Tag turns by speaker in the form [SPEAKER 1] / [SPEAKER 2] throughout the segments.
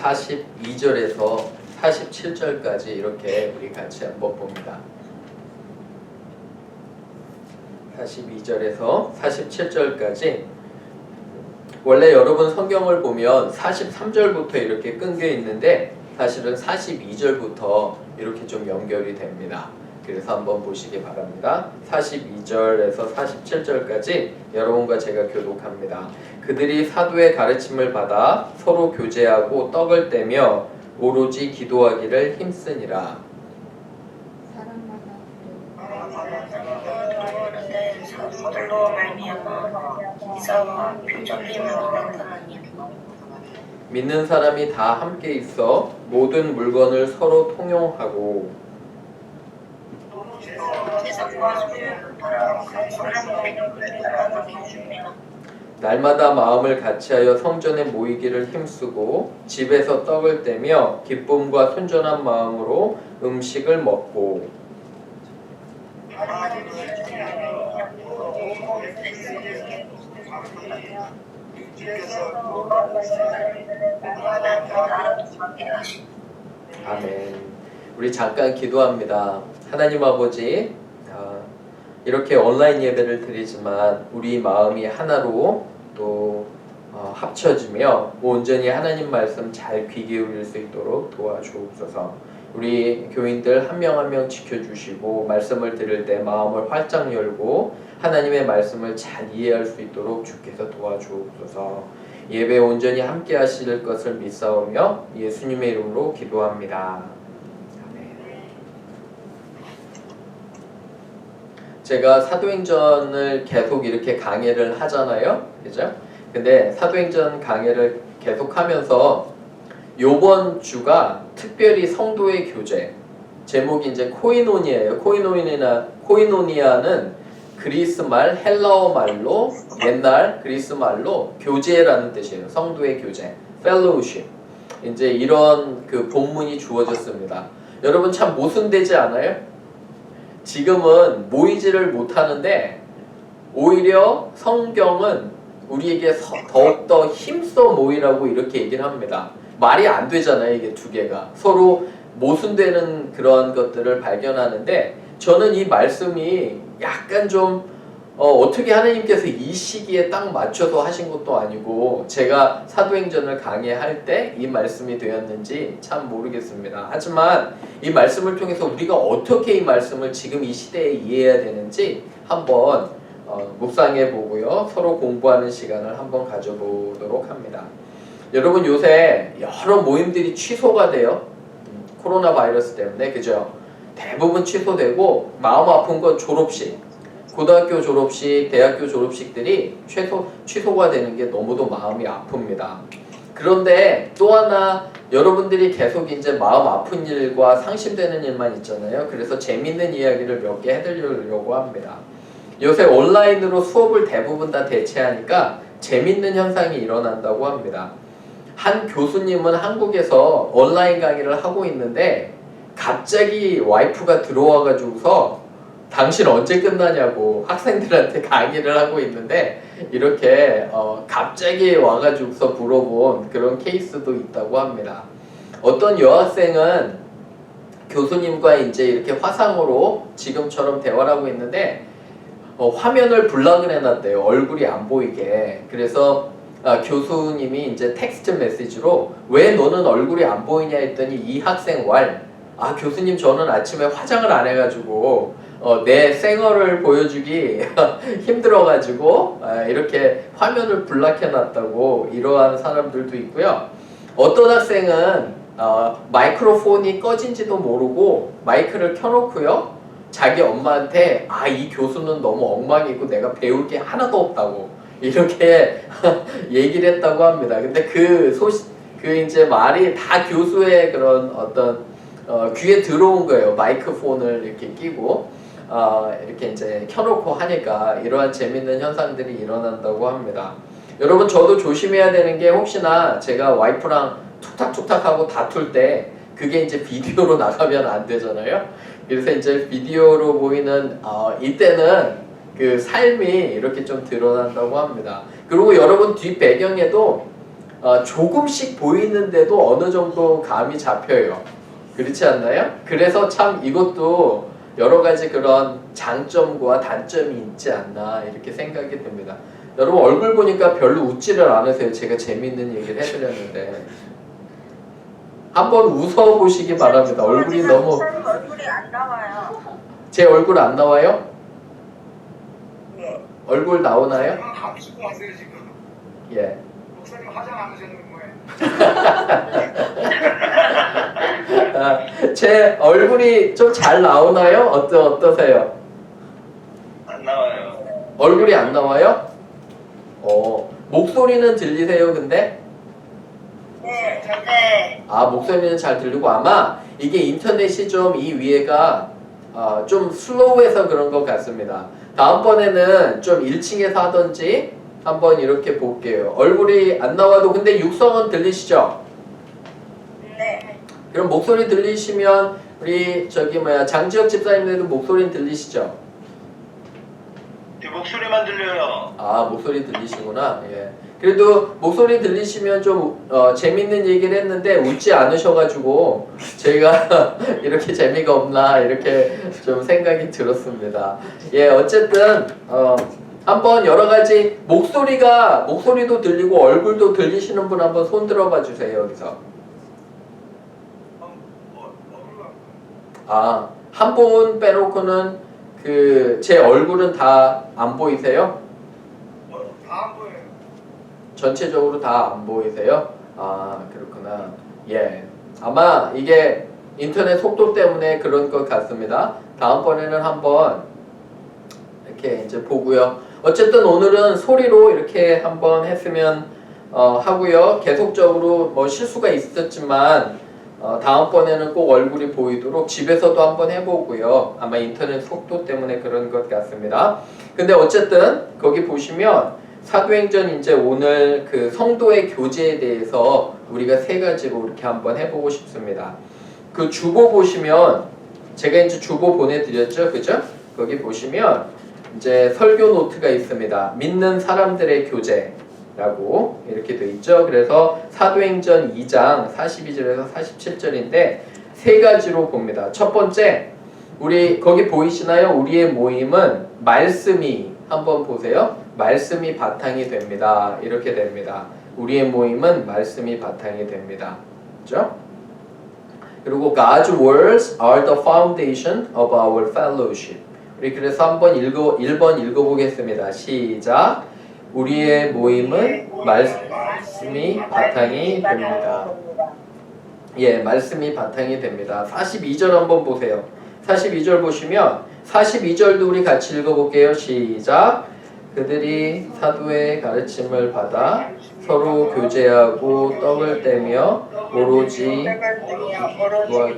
[SPEAKER 1] 42절에서 47절까지 이렇게 우리 같이 한번 봅니다. 42절에서 47절까지 원래 여러분 성경을 보면 43절부터 이렇게 끊겨 있는데 사실은 42절부터 이렇게 좀 연결이 됩니다. 그래서 한번 보시기 바랍니다. 42절에서 47절까지 여러분과 제가 교독합니다. 그들이 사도의 가르침을 받아 서로 교제하고 떡을 떼며 오로지 기도하기를 힘쓰니라.
[SPEAKER 2] 서둘러 말미암아 이사와 표적임을 나타나니
[SPEAKER 1] 믿는 사람이 다 함께 있어 모든 물건을 서로 통용하고
[SPEAKER 2] 세상과 소유를 팔아 사람 필요를 나누게 줍니다.
[SPEAKER 1] 날마다 마음을 같이하여 성전에 모이기를 힘쓰고 집에서 떡을 떼며 기쁨과 순전한 마음으로 음식을 먹고 아멘. 우리 잠깐 기도합니다. 하나님 아버지, 이렇게 온라인 예배를 드리지만 우리 마음이 하나로 또 합쳐지며 온전히 하나님 말씀 잘 귀 기울일 수 있도록 도와주옵소서. 우리 교인들 한 명 한 명 지켜주시고 말씀을 들을 때 마음을 활짝 열고 하나님의 말씀을 잘 이해할 수 있도록 주께서 도와주옵소서. 예배 온전히 함께 하실 것을 믿사오며 예수님의 이름으로 기도합니다. 아멘. 제가 사도행전을 계속 이렇게 강의를 하잖아요. 그죠? 근데 사도행전 강의를 계속하면서 요번 주가 특별히 성도의 교제, 제목이 이제 코이노니아예요. 코이노니아는 그리스 말, 헬라어 말로 옛날 그리스 말로 교제라는 뜻이에요. 성도의 교제, fellowship. 이제 이런 그 본문이 주어졌습니다. 여러분 참 모순되지 않아요? 지금은 모이지를 못하는데 오히려 성경은 우리에게 더욱더 힘써 모이라고 이렇게 얘기를 합니다. 말이 안 되잖아요. 이게 두 개가 서로 모순되는 그런 것들을 발견하는데 저는 이 말씀이 약간 좀 어떻게 하나님께서 이 시기에 딱 맞춰서 하신 것도 아니고 제가 사도행전을 강의할 때 이 말씀이 되었는지 참 모르겠습니다. 하지만 이 말씀을 통해서 우리가 어떻게 이 말씀을 지금 이 시대에 이해해야 되는지 한번 묵상해 보고요. 서로 공부하는 시간을 한번 가져보도록 합니다. 여러분 요새 여러 모임들이 취소가 돼요. 코로나 바이러스 때문에. 그죠? 대부분 취소되고 마음 아픈 건 졸업식, 고등학교 졸업식, 대학교 졸업식들이 취소가 되는 게 너무도 마음이 아픕니다. 그런데 또 하나 여러분들이 계속 이제 마음 아픈 일과 상심되는 일만 있잖아요. 그래서 재밌는 이야기를 몇 개 해드리려고 합니다. 요새 온라인으로 수업을 대부분 다 대체하니까 재밌는 현상이 일어난다고 합니다. 한 교수님은 한국에서 온라인 강의를 하고 있는데 갑자기 와이프가 들어와가지고서 당신 언제 끝나냐고 학생들한테 강의를 하고 있는데 이렇게 갑자기 와가지고서 물어본 그런 케이스도 있다고 합니다. 어떤 여학생은 교수님과 이제 이렇게 화상으로 지금처럼 대화를 하고 있는데 화면을 블락을 해놨대요. 얼굴이 안 보이게. 그래서 교수님이 이제 텍스트 메시지로 왜 너는 얼굴이 안 보이냐 했더니 이 학생 교수님 저는 아침에 화장을 안 해가지고 내 생얼을 보여주기 힘들어가지고 이렇게 화면을 블락해놨다고 이러한 사람들도 있고요. 어떤 학생은 마이크로폰이 꺼진지도 모르고 마이크를 켜놓고요. 자기 엄마한테 이 교수는 너무 엉망이고 내가 배울 게 하나도 없다고 이렇게 얘기를 했다고 합니다. 근데 그 이제 말이 다 교수의 그런 어떤 귀에 들어온 거예요. 마이크폰을 이렇게 끼고 이렇게 이제 켜놓고 하니까 이러한 재밌는 현상들이 일어난다고 합니다. 여러분 저도 조심해야 되는 게 혹시나 제가 와이프랑 툭탁툭탁 하고 다툴 때 그게 이제 비디오로 나가면 안 되잖아요. 그래서 이제 비디오로 보이는 이때는 그 삶이 이렇게 좀 드러난다고 합니다. 그리고 여러분 뒷 배경에도 조금씩 보이는데도 어느 정도 감이 잡혀요. 그렇지 않나요? 그래서 참 이것도 여러 가지 그런 장점과 단점이 있지 않나 이렇게 생각이 듭니다. 여러분 얼굴 보니까 별로 웃지를 않으세요. 제가 재밌는 얘기를 해드렸는데 한번 웃어보시기 바랍니다. 얼굴이 너무
[SPEAKER 2] 얼굴이 안 나와요.
[SPEAKER 1] 제 얼굴 안 나와요?
[SPEAKER 2] 네.
[SPEAKER 1] 얼굴 나오나요?
[SPEAKER 3] 감추고 하세요 지금.
[SPEAKER 1] 예.
[SPEAKER 3] 목사님 화장 안 하셨는 거예요.
[SPEAKER 1] 제 얼굴이 좀 잘 나오나요? 어떠세요?
[SPEAKER 3] 안 나와요.
[SPEAKER 1] 얼굴이 안 나와요? 목소리는 들리세요, 근데?
[SPEAKER 2] 네. 네.
[SPEAKER 1] 목소리는 잘 들리고 아마 이게 인터넷이 좀 이 위에가 좀 슬로우해서 그런 것 같습니다. 다음번에는 좀 1층에서 하던지 한번 이렇게 볼게요. 얼굴이 안 나와도 근데 육성은 들리시죠?
[SPEAKER 2] 네.
[SPEAKER 1] 그럼 목소리 들리시면 우리 장지혁 집사님들도 목소리는 들리시죠?
[SPEAKER 3] 제 목소리만 들려요.
[SPEAKER 1] 목소리 들리시구나. 예. 그래도 목소리 들리시면 좀 재밌는 얘기를 했는데 웃지 않으셔가지고 저희가 이렇게 재미가 없나 이렇게 좀 생각이 들었습니다. 예, 어쨌든 한번 여러 가지 목소리도 들리고 얼굴도 들리시는 분 한번 손 들어봐 주세요. 여기서. 한 분 빼놓고는 제 얼굴은 다 안 보이세요?
[SPEAKER 3] 다 안 보여요.
[SPEAKER 1] 전체적으로 다 안 보이세요? 그렇구나. 예. 아마 이게 인터넷 속도 때문에 그런 것 같습니다. 다음번에는 한번 이렇게 이제 보고요. 어쨌든 오늘은 소리로 이렇게 한번 했으면 하고요. 계속적으로 뭐 실수가 있었지만 다음번에는 꼭 얼굴이 보이도록 집에서도 한번 해보고요. 아마 인터넷 속도 때문에 그런 것 같습니다. 근데 어쨌든 거기 보시면 사도행전 이제 오늘 그 성도의 교제에 대해서 우리가 3가지로 이렇게 한번 해보고 싶습니다. 그 주보 보시면 제가 이제 주보 보내드렸죠, 그죠? 거기 보시면 이제 설교 노트가 있습니다. 믿는 사람들의 교제라고 이렇게 돼 있죠. 그래서 사도행전 2장 42절에서 47절인데 3가지로 봅니다. 첫 번째, 우리 거기 보이시나요? 우리의 모임은 말씀이 한번 보세요. 말씀이 바탕이 됩니다. 이렇게 됩니다. 우리의 모임은 말씀이 바탕이 됩니다. 그렇죠? 그리고 God's words are the foundation of our fellowship. 우리 그래서 한번 1번 읽어보겠습니다. 시작. 우리의 모임은 말씀이 바탕이 됩니다. 예, 말씀이 바탕이 됩니다. 42절 한번 보세요. 42절 보시면 42절도 우리 같이 읽어볼게요. 시작. 그들이 사도의 가르침을 받아 서로 교제하고 떡을 떼며 오로지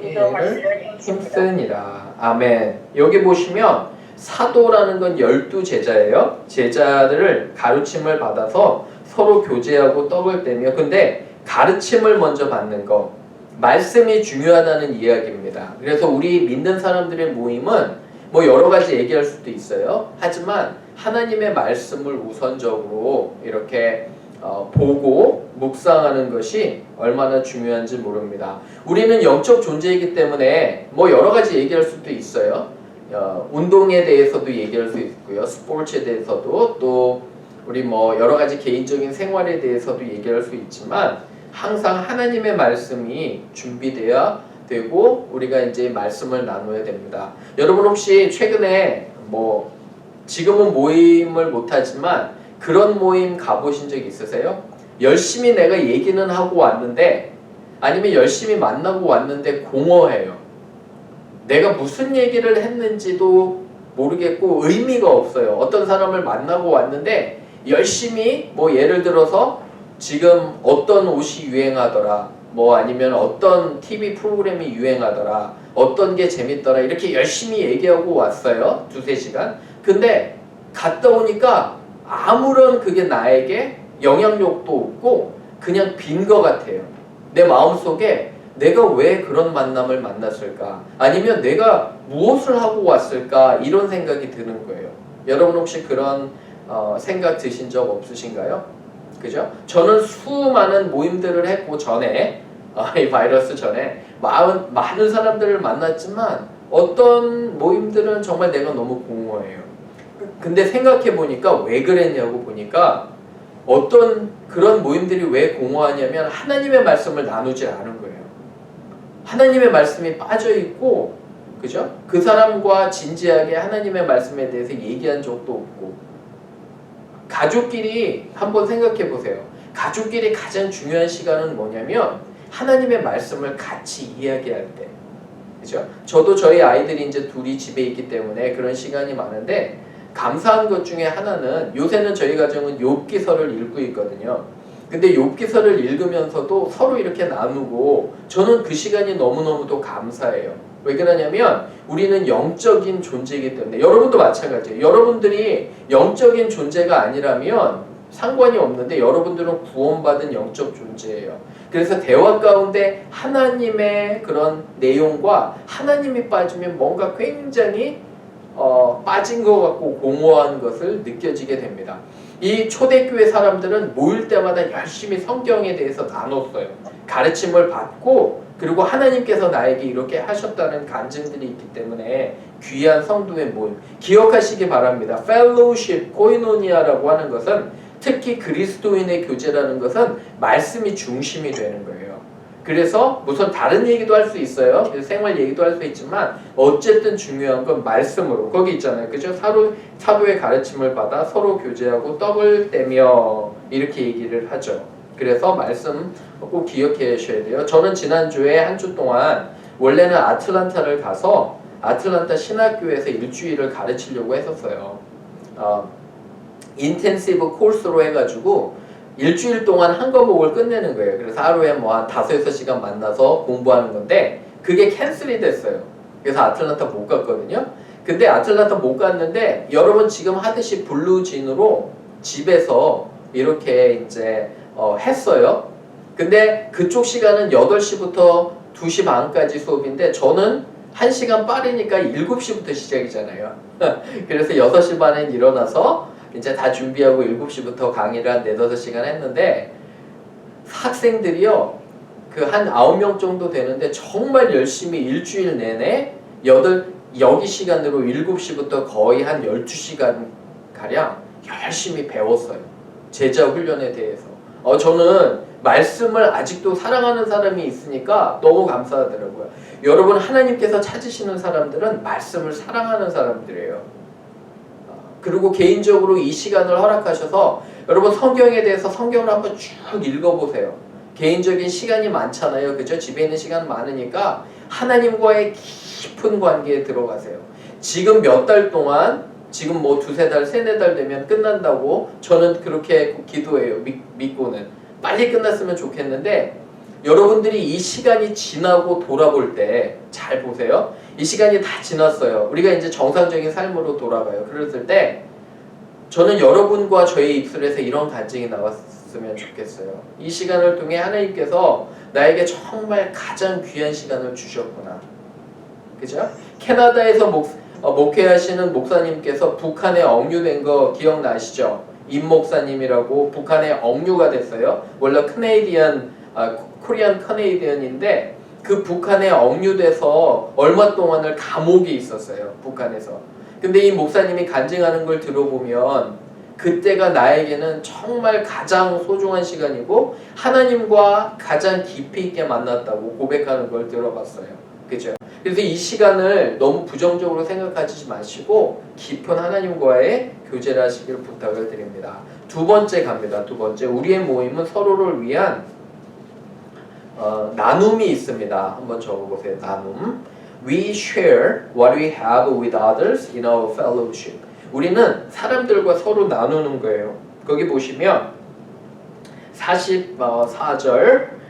[SPEAKER 1] 기도하기를 힘쓰니라. 아멘. 여기 보시면 사도라는 건 12제자예요. 제자들을 가르침을 받아서 서로 교제하고 떡을 떼며 근데 가르침을 먼저 받는 거 말씀이 중요하다는 이야기입니다. 그래서 우리 믿는 사람들의 모임은 뭐 여러 가지 얘기할 수도 있어요. 하지만 하나님의 말씀을 우선적으로 이렇게 보고 묵상하는 것이 얼마나 중요한지 모릅니다. 우리는 영적 존재이기 때문에 뭐 여러 가지 얘기할 수도 있어요. 운동에 대해서도 얘기할 수 있고요. 스포츠에 대해서도 또 우리 뭐 여러 가지 개인적인 생활에 대해서도 얘기할 수 있지만 항상 하나님의 말씀이 준비되어야 되고 우리가 이제 말씀을 나눠야 됩니다. 여러분 혹시 최근에 뭐 지금은 모임을 못하지만 그런 모임 가보신 적 있으세요? 열심히 내가 얘기는 하고 왔는데 아니면 열심히 만나고 왔는데 공허해요. 내가 무슨 얘기를 했는지도 모르겠고 의미가 없어요. 어떤 사람을 만나고 왔는데 열심히 뭐 예를 들어서 지금 어떤 옷이 유행하더라 뭐 아니면 어떤 TV 프로그램이 유행하더라 어떤 게 재밌더라 이렇게 열심히 얘기하고 왔어요. 2-3시간. 근데 갔다 오니까 아무런 그게 나에게 영향력도 없고 그냥 빈 것 같아요. 내 마음속에 내가 왜 그런 만남을 만났을까? 아니면 내가 무엇을 하고 왔을까? 이런 생각이 드는 거예요. 여러분 혹시 그런 생각 드신 적 없으신가요? 그죠? 저는 수많은 모임들을 했고 전에 이 바이러스 전에 많은 사람들을 만났지만 어떤 모임들은 정말 내가 너무 공허해요. 근데 생각해 보니까 왜 그랬냐고 보니까 어떤 그런 모임들이 왜 공허하냐면 하나님의 말씀을 나누지 않은 거예요. 하나님의 말씀이 빠져 있고, 그죠? 그 사람과 진지하게 하나님의 말씀에 대해서 얘기한 적도 없고, 가족끼리 한번 생각해 보세요. 가족끼리 가장 중요한 시간은 뭐냐면 하나님의 말씀을 같이 이야기할 때, 그죠? 저도 저희 아이들이 이제 둘이 집에 있기 때문에 그런 시간이 많은데 감사한 것 중에 하나는 요새는 저희 가정은 욥기서를 읽고 있거든요. 근데 욥기서를 읽으면서도 서로 이렇게 나누고 저는 그 시간이 너무너무도 감사해요. 왜 그러냐면 우리는 영적인 존재이기 때문에 여러분도 마찬가지예요. 여러분들이 영적인 존재가 아니라면 상관이 없는데 여러분들은 구원받은 영적 존재예요. 그래서 대화 가운데 하나님의 그런 내용과 하나님이 빠지면 뭔가 굉장히 빠진 것 같고 공허한 것을 느껴지게 됩니다. 이 초대교회 사람들은 모일 때마다 열심히 성경에 대해서 나눴어요. 가르침을 받고 그리고 하나님께서 나에게 이렇게 하셨다는 간증들이 있기 때문에 귀한 성도의 모임 기억하시기 바랍니다. fellowship, 코이노니아라고 하는 것은 특히 그리스도인의 교제라는 것은 말씀이 중심이 되는 거예요. 그래서 무슨 다른 얘기도 할 수 있어요. 생활 얘기도 할 수 있지만 어쨌든 중요한 건 말씀으로 거기 있잖아요. 그죠? 사도의 가르침을 받아 서로 교제하고 떡을 떼며 이렇게 얘기를 하죠. 그래서 말씀 꼭 기억해 주셔야 돼요. 저는 지난주에 한 주 동안 원래는 아틀란타를 가서 아틀란타 신학교에서 일주일을 가르치려고 했었어요. 인텐시브 코스로 해가지고 일주일 동안 한 과목을 끝내는 거예요. 그래서 하루에 뭐 한 5-6시간 만나서 공부하는 건데 그게 캔슬이 됐어요. 그래서 아틀란타 못 갔거든요. 근데 아틀란타 못 갔는데 여러분 지금 하듯이 블루진으로 집에서 이렇게 이제 했어요. 근데 그쪽 시간은 8시부터 2시 반까지 수업인데 저는 1시간 빠르니까 7시부터 시작이잖아요. 그래서 6시 반에 일어나서 이제 다 준비하고 7시부터 강의를 한 4-5시간 했는데 학생들이요 그 한 9명 정도 되는데 정말 열심히 일주일 내내 여기 시간으로 7시부터 거의 한 12시간 가량 열심히 배웠어요. 제자 훈련에 대해서. 저는 말씀을 아직도 사랑하는 사람이 있으니까 너무 감사하더라고요. 여러분 하나님께서 찾으시는 사람들은 말씀을 사랑하는 사람들이에요. 그리고 개인적으로 이 시간을 허락하셔서 여러분 성경에 대해서 성경을 한번 쭉 읽어보세요. 개인적인 시간이 많잖아요. 그죠? 집에 있는 시간 많으니까 하나님과의 깊은 관계에 들어가세요. 지금 몇 달 동안 지금 뭐 2-3달, 3-4달 되면 끝난다고 저는 그렇게 기도해요. 믿고는. 빨리 끝났으면 좋겠는데 여러분들이 이 시간이 지나고 돌아볼 때 잘 보세요. 이 시간이 다 지났어요. 우리가 이제 정상적인 삶으로 돌아가요. 그랬을 때 저는 여러분과 저의 입술에서 이런 간증이 나왔으면 좋겠어요. 이 시간을 통해 하나님께서 나에게 정말 가장 귀한 시간을 주셨구나. 그죠? 캐나다에서 목회하시는 목사님께서 북한에 억류된 거 기억나시죠? 임 목사님이라고 북한에 억류가 됐어요. 원래 코리안 커네이디언인데 그 북한에 억류돼서 얼마 동안을 감옥에 있었어요. 북한에서. 근데 이 목사님이 간증하는 걸 들어보면 그때가 나에게는 정말 가장 소중한 시간이고 하나님과 가장 깊이 있게 만났다고 고백하는 걸 들어봤어요. 그죠? 그래서 이 시간을 너무 부정적으로 생각하지 마시고 깊은 하나님과의 교제를 하시길 부탁을 드립니다. 두 번째 갑니다. 두 번째. 우리의 모임은 서로를 위한 나눔이 있습니다. 한번 적어보세요. 나눔. We share what we have with others in our fellowship. 우리는 사람들과 서로 나누는 거예요. 거기 보시면 44절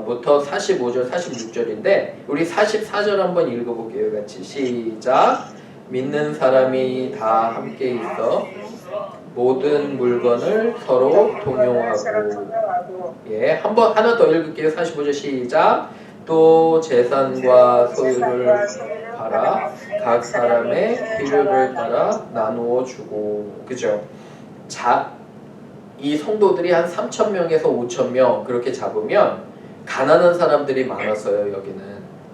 [SPEAKER 1] 부터 45절, 46절인데 우리 44절 한번 읽어볼게요. 같이 시작. 믿는 사람이 다 함께 있어 모든 물건을 서로 동용하고 하나 더 읽을게요. 45절 시작. 또 재산과 소유를 팔아 각 사람의 필요를 따라 나누어 주고. 그죠? 이 성도들이 한 3,000명에서 5,000명 그렇게 잡으면 가난한 사람들이 많았어요. 여기는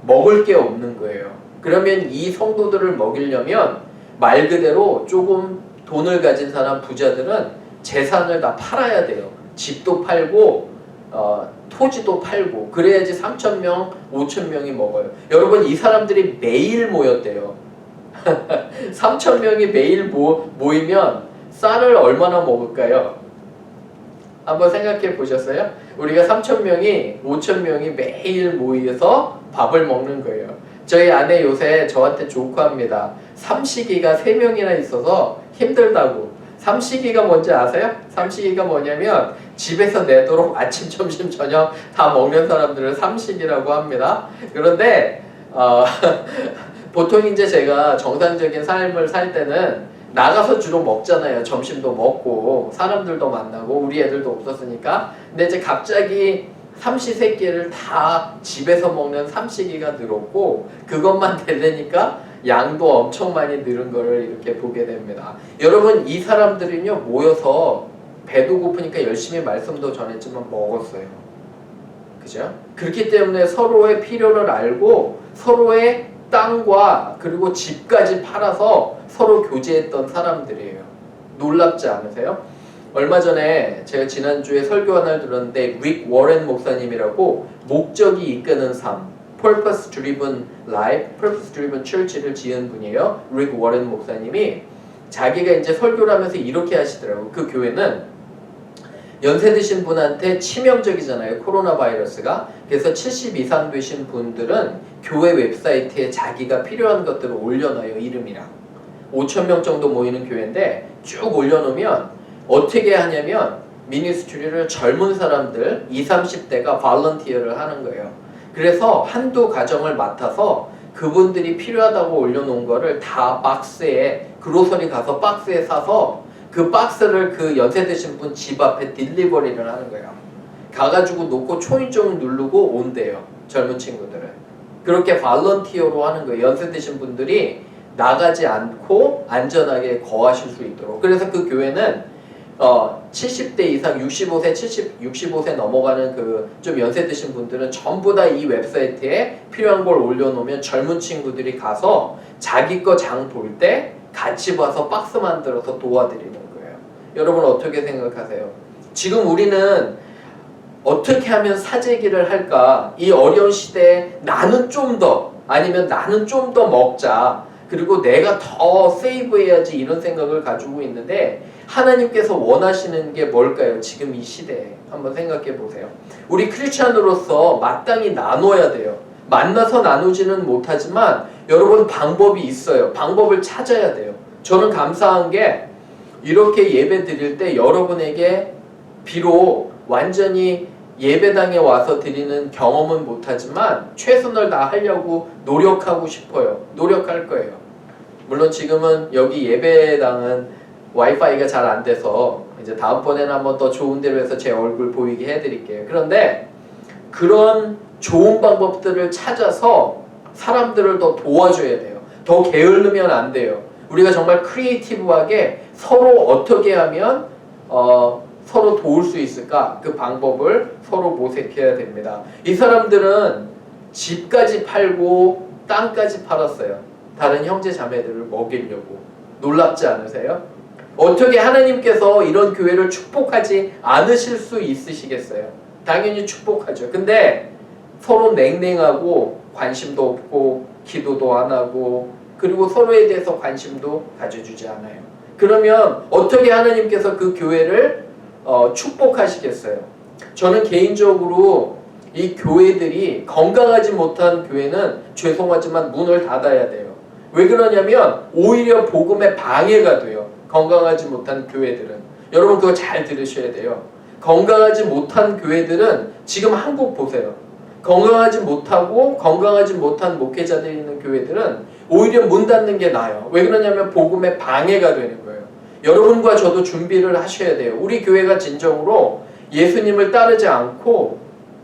[SPEAKER 1] 먹을 게 없는 거예요. 그러면 이 성도들을 먹이려면 말 그대로 조금 돈을 가진 사람 부자들은 재산을 다 팔아야 돼요. 집도 팔고 토지도 팔고 그래야지 3,000명, 5,000명이 먹어요. 여러분 이 사람들이 매일 모였대요. 3,000명이 매일 모이면 쌀을 얼마나 먹을까요? 한번 생각해 보셨어요? 우리가 3,000명이 5,000명이 매일 모여서 밥을 먹는 거예요. 저희 아내 요새 저한테 조크합니다. 삼식이가 3명이나 있어서 힘들다고. 삼식이가 뭔지 아세요? 삼식이가 뭐냐면 집에서 내도록 아침, 점심, 저녁 다 먹는 사람들을 삼식이라고 합니다. 그런데 보통 이제 제가 정상적인 삶을 살 때는 나가서 주로 먹잖아요. 점심도 먹고 사람들도 만나고 우리 애들도 없었으니까. 근데 이제 갑자기 삼시세끼를 다 집에서 먹는 삼식이가 늘었고 그것만 되려니까 양도 엄청 많이 늘은 거를 이렇게 보게 됩니다. 여러분 이 사람들은요 모여서 배도 고프니까 열심히 말씀도 전했지만 먹었어요. 그죠? 그렇기 때문에 서로의 필요를 알고 서로의 땅과 그리고 집까지 팔아서 서로 교제했던 사람들이에요. 놀랍지 않으세요? 얼마 전에 제가 지난주에 설교 하나를 들었는데 릭 워렌 목사님이라고 목적이 이끄는 삶 Purpose Driven Life, Purpose Driven Church를 지은 분이에요. 릭 워렌 목사님이 자기가 이제 설교를 하면서 이렇게 하시더라고요. 그 교회는 연세 드신 분한테 치명적이잖아요. 코로나 바이러스가. 그래서 70 이상 되신 분들은 교회 웹사이트에 자기가 필요한 것들을 올려놔요. 이름이랑. 5,000명 정도 모이는 교회인데 쭉 올려놓으면 어떻게 하냐면 미니스트리를 젊은 사람들 20, 30대가 발런티어를 하는 거예요. 그래서 한두 가정을 맡아서 그분들이 필요하다고 올려놓은 거를 다 박스에 그로서리 가서 박스에 싸서 그 박스를 그 연세 드신 분 집 앞에 딜리버리를 하는 거예요. 가가지고 놓고 초인종을 누르고 온대요. 젊은 친구들은. 그렇게 발런티어로 하는 거예요. 연세 드신 분들이 나가지 않고 안전하게 거하실 수 있도록. 그래서 그 교회는 70대 이상 65세 넘어가는 그 좀 연세 드신 분들은 전부 다 이 웹사이트에 필요한 걸 올려놓으면 젊은 친구들이 가서 자기 거 장 볼 때 같이 봐서 박스 만들어서 도와드리는 거예요. 여러분 어떻게 생각하세요? 지금 우리는 어떻게 하면 사재기를 할까? 이 어려운 시대에 나는 좀 더 아니면 나는 좀 더 먹자. 그리고 내가 더 세이브해야지 이런 생각을 가지고 있는데 하나님께서 원하시는 게 뭘까요? 지금 이 시대에 한번 생각해 보세요. 우리 크리스찬으로서 마땅히 나눠야 돼요. 만나서 나누지는 못하지만 여러분 방법이 있어요. 방법을 찾아야 돼요. 저는 감사한 게 이렇게 예배 드릴 때 여러분에게 비록 완전히 예배당에 와서 드리는 경험은 못하지만 최선을 다하려고 노력하고 싶어요. 노력할 거예요. 물론 지금은 여기 예배당은 와이파이가 잘 안 돼서 이제 다음번에는 한번 더 좋은 데로 해서 제 얼굴 보이게 해드릴게요. 그런데 그런 좋은 방법들을 찾아서 사람들을 더 도와줘야 돼요. 더 게을르면 안 돼요. 우리가 정말 크리에이티브하게 서로 어떻게 하면 서로 도울 수 있을까? 그 방법을 서로 모색해야 됩니다. 이 사람들은 집까지 팔고 땅까지 팔았어요. 다른 형제 자매들을 먹이려고. 놀랍지 않으세요? 어떻게 하나님께서 이런 교회를 축복하지 않으실 수 있으시겠어요? 당연히 축복하죠. 근데 서로 냉랭하고 관심도 없고 기도도 안 하고 그리고 서로에 대해서 관심도 가져주지 않아요. 그러면 어떻게 하나님께서 그 교회를 축복하시겠어요? 저는 개인적으로 이 교회들이 건강하지 못한 교회는 죄송하지만 문을 닫아야 돼요. 왜 그러냐면 오히려 복음에 방해가 돼요. 건강하지 못한 교회들은. 여러분 그거 잘 들으셔야 돼요. 건강하지 못한 교회들은 지금 한국 보세요. 건강하지 못하고 건강하지 못한 목회자들이 있는 교회들은 오히려 문 닫는 게 나아요. 왜 그러냐면 복음에 방해가 되는 거예요. 여러분과 저도 준비를 하셔야 돼요. 우리 교회가 진정으로 예수님을 따르지 않고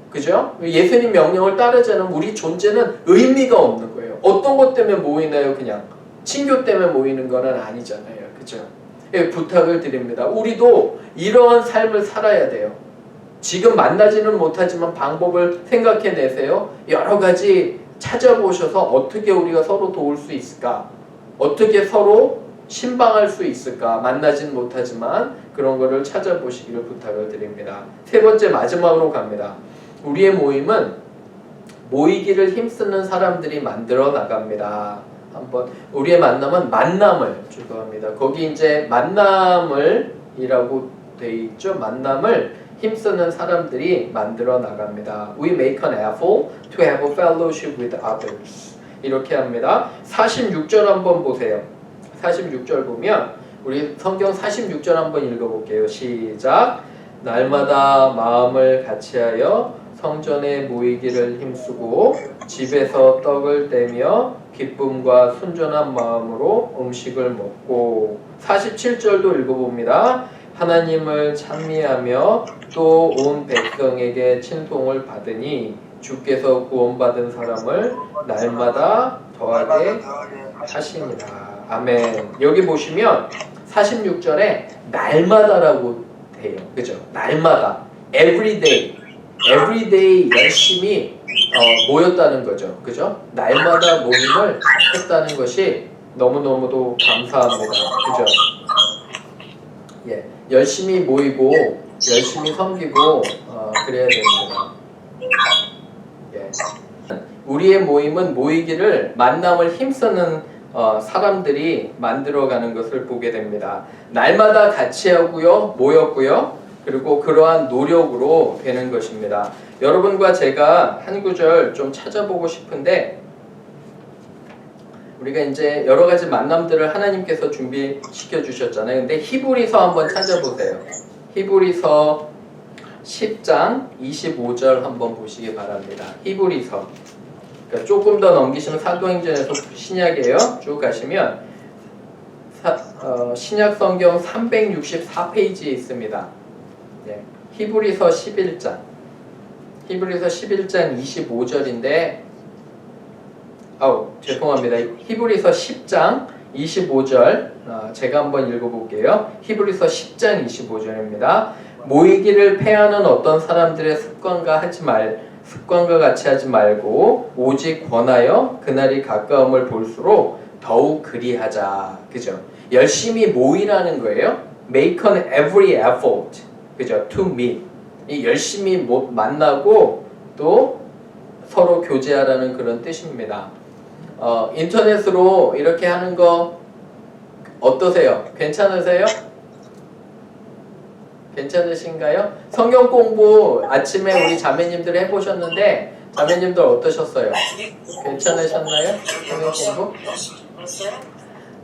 [SPEAKER 1] 그죠? 예수님 명령을 따르지 않으면 우리 존재는 의미가 없는 거예요. 어떤 것 때문에 모이나요? 그냥 친교 때문에 모이는 건 아니잖아요. 그죠? 예, 부탁을 드립니다. 우리도 이러한 삶을 살아야 돼요. 지금 만나지는 못하지만 방법을 생각해내세요. 여러 가지 찾아보셔서 어떻게 우리가 서로 도울 수 있을까? 어떻게 서로 신방할 수 있을까? 만나진 못하지만 그런 거를 찾아보시기를 부탁을 드립니다. 세 번째 마지막으로 갑니다. 우리의 모임은 모이기를 힘쓰는 사람들이 만들어 나갑니다. 한번 우리의 만남은 만남을 주도합니다. 거기 이제 만남을 이라고 돼 있죠. 만남을 힘쓰는 사람들이 만들어 나갑니다. We make an effort to have a fellowship with others. 이렇게 합니다. 46절 한번 보세요. 46절 보면 우리 성경 46절 한번 읽어볼게요. 시작. 날마다 마음을 같이하여 성전에 모이기를 힘쓰고 집에서 떡을 떼며 기쁨과 순전한 마음으로 음식을 먹고 47절도 읽어봅니다. 하나님을 찬미하며 또 온 백성에게 친송을 받으니 주께서 구원받은 사람을 날마다 더하게 하시니라. 아멘. 여기 보시면 46절에 날마다라고 돼요. 그죠? 날마다. everyday. everyday 열심히 모였다는 거죠. 그죠? 날마다 모임을 했다는 것이 너무너무도 감사합니다. 그죠? 예. 열심히 모이고 열심히 섬기고 그래야 됩니다. 예. 우리의 모임은 모이기를 만남을 힘쓰는 사람들이 만들어가는 것을 보게 됩니다. 날마다 같이 하고요, 모였고요, 그리고 그러한 노력으로 되는 것입니다. 여러분과 제가 한 구절 좀 찾아보고 싶은데 우리가 이제 여러 가지 만남들을 하나님께서 준비시켜 주셨잖아요. 근데 히브리서 한번 찾아보세요. 히브리서 10장 25절 한번 보시기 바랍니다. 히브리서. 그러니까 조금 더 넘기시면 사도행전에서 신약이에요. 쭉 가시면 신약 성경 364페이지에 있습니다. 네. 히브리서 11장. 히브리서 11장 25절인데 죄송합니다. 히브리서 10장 25절 제가 한번 읽어볼게요. 히브리서 10장 25절입니다. 모이기를 패하는 어떤 사람들의 습관과 같이 하지 말고 오직 권하여 그날이 가까움을 볼수록 더욱 그리하자. 그죠? 열심히 모이라는 거예요. Make an every effort. 그죠? To meet. 이 열심히 만나고 또 서로 교제하라는 그런 뜻입니다. 인터넷으로 이렇게 하는 거 어떠세요? 괜찮으세요? 괜찮으신가요? 성경 공부 아침에 우리 자매님들 해보셨는데 자매님들 어떠셨어요? 괜찮으셨나요? 성경 공부?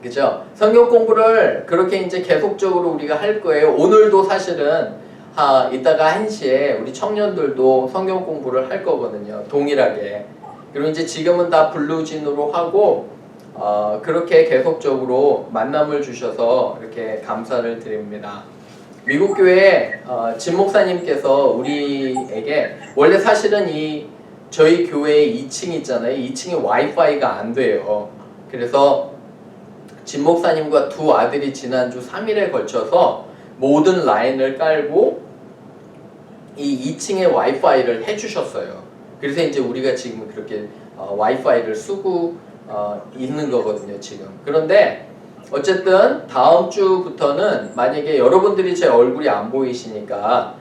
[SPEAKER 1] 그죠? 성경 공부를 그렇게 이제 계속적으로 우리가 할 거예요. 오늘도 사실은 이따가 1시에 우리 청년들도 성경 공부를 할 거거든요. 동일하게. 그리고 이제 지금은 다 블루진으로 하고 그렇게 계속적으로 만남을 주셔서 이렇게 감사를 드립니다. 미국 교회 진 목사님께서 우리에게 원래 사실은 저희 교회 2층 있잖아요. 2층에 와이파이가 안 돼요. 그래서 진 목사님과 두 아들이 지난주 3일에 걸쳐서 모든 라인을 깔고 이 2층에 와이파이를 해주셨어요. 그래서 이제 우리가 지금 그렇게 와이파이를 쓰고 있는 거거든요, 지금. 그런데 어쨌든 다음 주부터는 만약에 여러분들이 제 얼굴이 안 보이시니까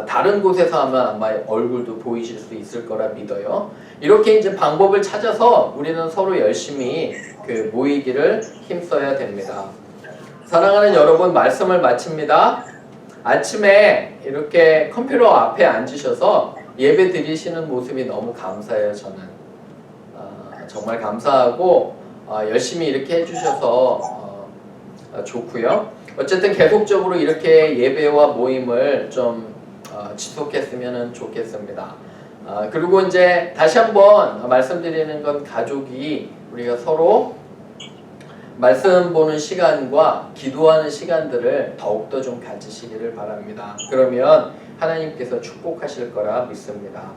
[SPEAKER 1] 다른 곳에서 하면 아마 얼굴도 보이실 수 있을 거라 믿어요. 이렇게 이제 방법을 찾아서 우리는 서로 열심히 모이기를 힘써야 됩니다. 사랑하는 여러분, 말씀을 마칩니다. 아침에 이렇게 컴퓨터 앞에 앉으셔서 예배 드리시는 모습이 너무 감사해요. 저는 정말 감사하고 열심히 이렇게 해주셔서 좋고요. 어쨌든 계속적으로 이렇게 예배와 모임을 좀 지속했으면 좋겠습니다. 그리고 이제 다시 한번 말씀드리는 건 가족이 우리가 서로 말씀 보는 시간과 기도하는 시간들을 더욱더 좀 가지시기를 바랍니다. 그러면 하나님께서 축복하실 거라 믿습니다.